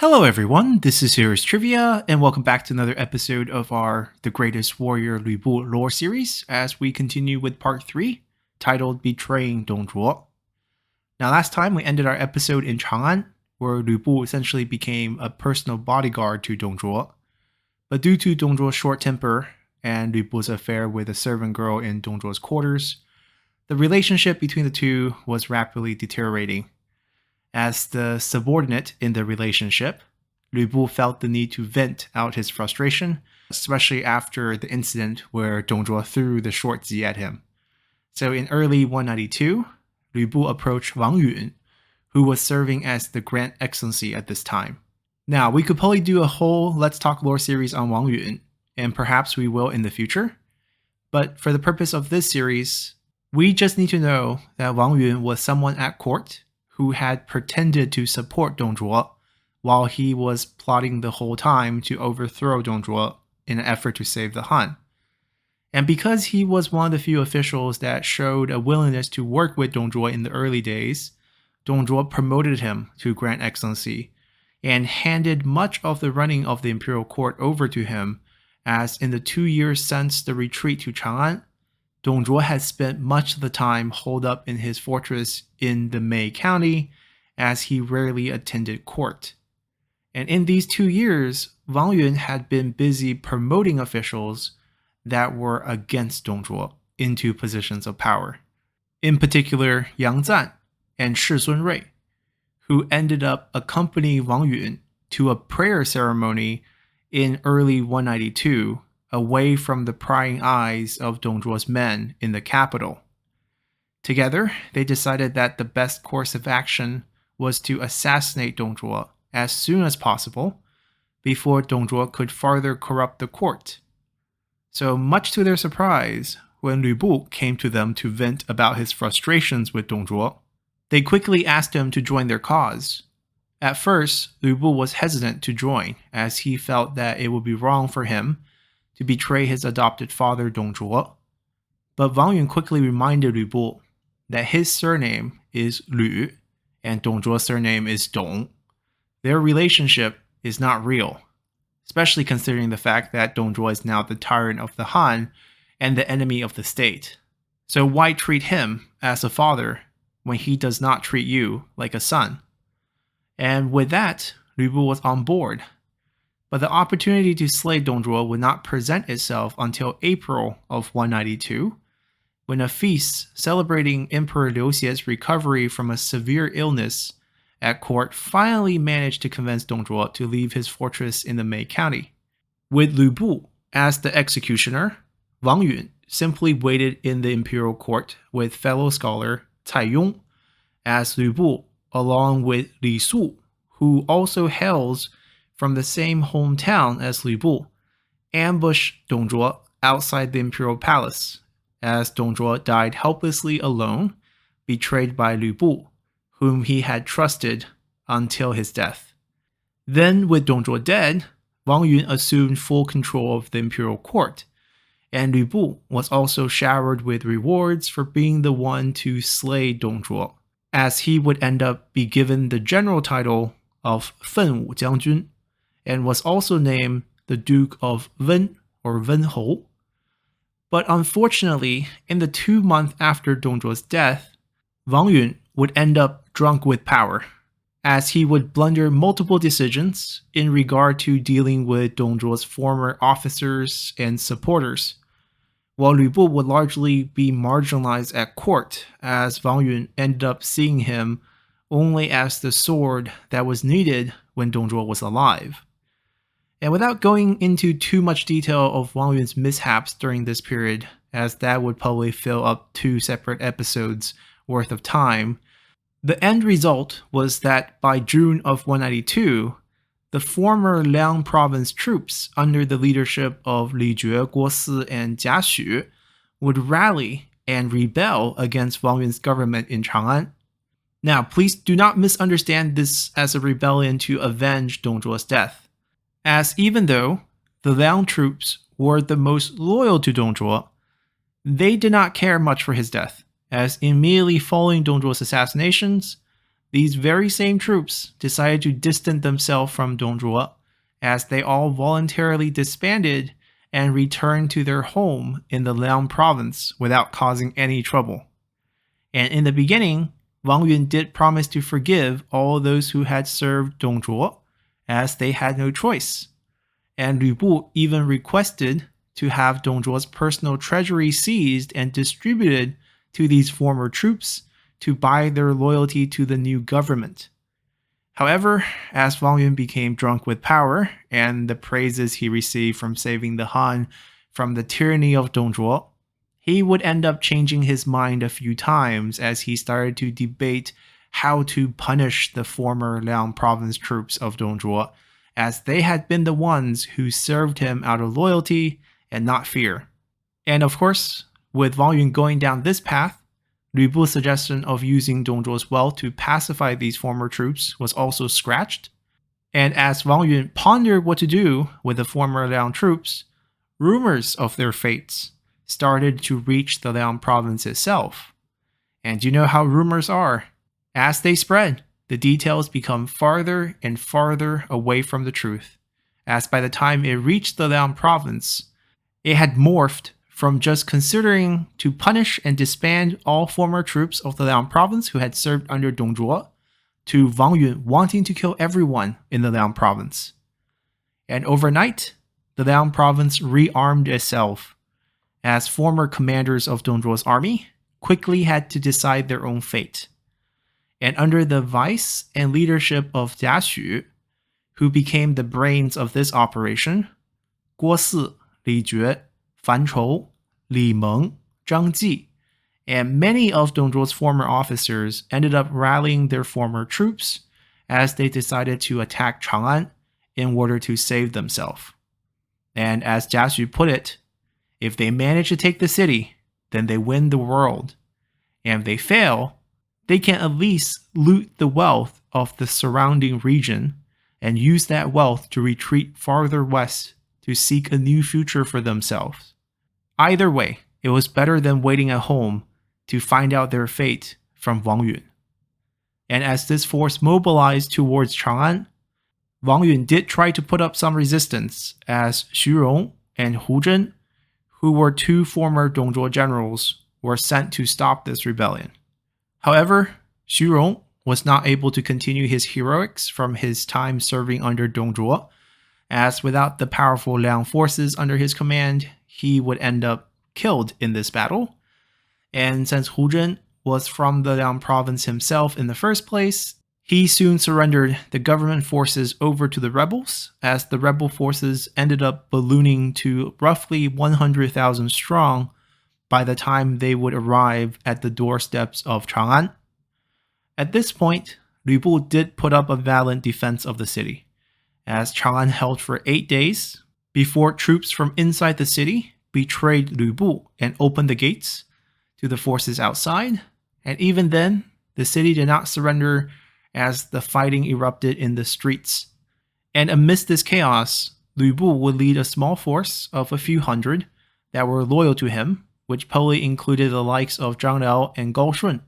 Hello everyone, this is Heroes Trivia, and welcome back to another episode of our The Greatest Warrior Lu Bu lore series as we continue with part 3, titled Betraying Dong Zhuo. Now last time we ended our episode in Chang'an, where Lu Bu essentially became a personal bodyguard to Dong Zhuo. But due to Dong Zhuo's short temper and Lu Bu's affair with a servant girl in Dong Zhuo's quarters, the relationship between the two was rapidly deteriorating. As the subordinate in the relationship, Lu Bu felt the need to vent out his frustration, especially after the incident where Dong Zhuo threw the short zi at him. So in early 192, Lu Bu approached Wang Yun, who was serving as the Grand Excellency at this time. Now, we could probably do a whole Let's Talk lore series on Wang Yun, and perhaps we will in the future. But for the purpose of this series, we just need to know that Wang Yun was someone at court who had pretended to support Dong Zhuo while he was plotting the whole time to overthrow Dong Zhuo in an effort to save the Han. And because he was one of the few officials that showed a willingness to work with Dong Zhuo in the early days, Dong Zhuo promoted him to Grand Excellency and handed much of the running of the imperial court over to him, as in the 2 years since the retreat to Chang'an, Dong Zhuo had spent much of the time holed up in his fortress in the Mei County, as he rarely attended court. And in these 2 years, Wang Yun had been busy promoting officials that were against Dong Zhuo into positions of power. In particular, Yang Zan and Shi Sunrui, who ended up accompanying Wang Yun to a prayer ceremony in early 192, away from the prying eyes of Dong Zhuo's men in the capital. Together, they decided that the best course of action was to assassinate Dong Zhuo as soon as possible, before Dong Zhuo could further corrupt the court. So much to their surprise, when Lu Bu came to them to vent about his frustrations with Dong Zhuo, they quickly asked him to join their cause. At first, Lu Bu was hesitant to join, as he felt that it would be wrong for him to betray his adopted father Dong Zhuo. But Wang Yun quickly reminded Lu Bu that his surname is Lu and Dong Zhuo's surname is Dong. Their relationship is not real, especially considering the fact that Dong Zhuo is now the tyrant of the Han and the enemy of the state. So why treat him as a father when he does not treat you like a son? And with that, Lu Bu was on board. But the opportunity to slay Dong Zhuo would not present itself until April of 192, when a feast celebrating Emperor Liu Xie's recovery from a severe illness at court finally managed to convince Dong Zhuo to leave his fortress in the Mei County. With Lu Bu as the executioner, Wang Yun simply waited in the imperial court with fellow scholar Cai Yong, as Lu Bu, along with Li Su, who also hails from the same hometown as Lu Bu, ambushed Dong Zhuo outside the imperial palace, as Dong Zhuo died helplessly alone, betrayed by Lu Bu, whom he had trusted until his death. Then, with Dong Zhuo dead, Wang Yun assumed full control of the imperial court, and Lu Bu was also showered with rewards for being the one to slay Dong Zhuo, as he would end up be given the general title of Fenwu Jiangjun, and was also named the Duke of Wen or Wenhou. But unfortunately, in the 2 months after Dong Zhuo's death, Wang Yun would end up drunk with power, as he would blunder multiple decisions in regard to dealing with Dong Zhuo's former officers and supporters, while Lu Bu would largely be marginalized at court, as Wang Yun ended up seeing him only as the sword that was needed when Dong Zhuo was alive. And without going into too much detail of Wang Yun's mishaps during this period, as that would probably fill up 2 separate episodes worth of time, the end result was that by June of 192, the former Liang province troops under the leadership of Li Jue, Guo Si, and Jia Xu would rally and rebel against Wang Yun's government in Chang'an. Now, please do not misunderstand this as a rebellion to avenge Dong Zhuo's death, as even though the Liang troops were the most loyal to Dong Zhuo, they did not care much for his death, as immediately following Dong Zhuo's assassinations, these very same troops decided to distance themselves from Dongzhuo as they all voluntarily disbanded and returned to their home in the Liang province without causing any trouble. And in the beginning, Wang Yun did promise to forgive all those who had served Dongzhuo, as they had no choice. And Lu Bu even requested to have Dongzhuo's personal treasury seized and distributed to these former troops to buy their loyalty to the new government. However, as Wang Yun became drunk with power and the praises he received from saving the Han from the tyranny of Dongzhuo, he would end up changing his mind a few times as he started to debate how to punish the former Liang province troops of Dongzhuo, as they had been the ones who served him out of loyalty and not fear. And of course, with Wang Yun going down this path, Lu Bu's suggestion of using Dongzhuo's wealth to pacify these former troops was also scratched. And as Wang Yun pondered what to do with the former Liang troops, rumors of their fates started to reach the Liang province itself. And you know how rumors are. As they spread, the details become farther and farther away from the truth, as by the time it reached the Liang province, it had morphed from just considering to punish and disband all former troops of the Liang province who had served under Dongzhuo, to Wang Yun wanting to kill everyone in the Liang province. And overnight, the Liang province rearmed itself, as former commanders of Dongzhuo's army quickly had to decide their own fate. And under the vice and leadership of Jia Xu, who became the brains of this operation, Guo Si, Li Jue, Fan Chou, Li Meng, Zhang Ji, and many of Dongzhuo's former officers ended up rallying their former troops as they decided to attack Chang'an in order to save themselves. And as Jia Xu put it, if they manage to take the city, then they win the world. And if they fail, they can at least loot the wealth of the surrounding region and use that wealth to retreat farther west to seek a new future for themselves. Either way, it was better than waiting at home to find out their fate from Wang Yun. And as this force mobilized towards Chang'an, Wang Yun did try to put up some resistance, as Xu Rong and Hu Zhen, who were two former Dongzhuo generals, were sent to stop this rebellion. However, Xu Rong was not able to continue his heroics from his time serving under Dongzhuo, as without the powerful Liang forces under his command, he would end up killed in this battle. And since Hu Zhen was from the Liang province himself in the first place, he soon surrendered the government forces over to the rebels, as the rebel forces ended up ballooning to roughly 100,000 strong by the time they would arrive at the doorsteps of Chang'an. At this point, Lu Bu did put up a valiant defense of the city, as Chang'an held for 8 days before troops from inside the city betrayed Lu Bu and opened the gates to the forces outside. And even then, the city did not surrender, as the fighting erupted in the streets. And amidst this chaos, Lu Bu would lead a small force of a few hundred that were loyal to him, which probably included the likes of Zhang Liao and Gao Shun,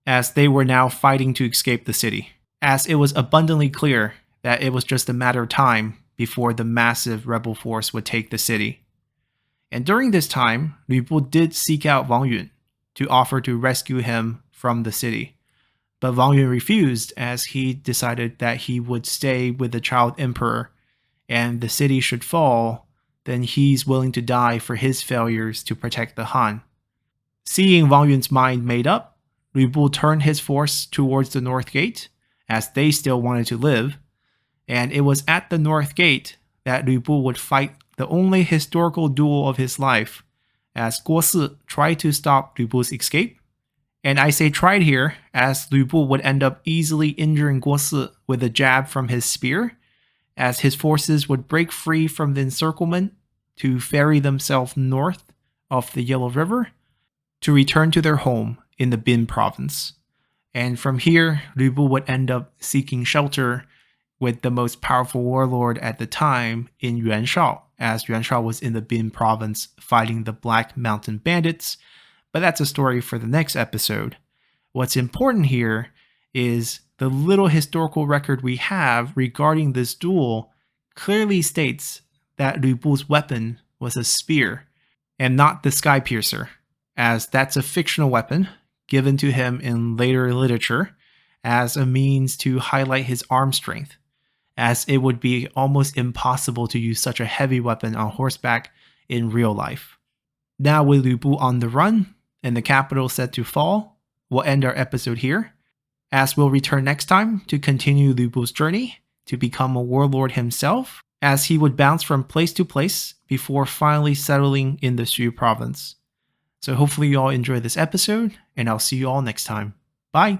as they were now fighting to escape the city, as it was abundantly clear that it was just a matter of time before the massive rebel force would take the city. And during this time, Lu Bu did seek out Wang Yun to offer to rescue him from the city. But Wang Yun refused, as he decided that he would stay with the child emperor, and the city should fall, then he's willing to die for his failures to protect the Han. Seeing Wang Yun's mind made up, Lu Bu turned his force towards the North Gate, as they still wanted to live, and it was at the North Gate that Lu Bu would fight the only historical duel of his life, as Guo Si tried to stop Lu Bu's escape. And I say tried here, as Lu Bu would end up easily injuring Guo Si with a jab from his spear, as his forces would break free from the encirclement to ferry themselves north of the Yellow River to return to their home in the Bin province. And from here, Lu Bu would end up seeking shelter with the most powerful warlord at the time in Yuan Shao, as Yuan Shao was in the Bin province fighting the Black Mountain Bandits. But that's a story for the next episode. What's important here is the little historical record we have regarding this duel clearly states that Lu Bu's weapon was a spear and not the sky piercer, as that's a fictional weapon given to him in later literature as a means to highlight his arm strength, as it would be almost impossible to use such a heavy weapon on horseback in real life. Now, with Lu Bu on the run and the capital set to fall, we'll end our episode here, as we'll return next time to continue Lu Bu's journey to become a warlord himself, as he would bounce from place to place before finally settling in the Zhuo province. So hopefully you all enjoy this episode, and I'll see you all next time. Bye!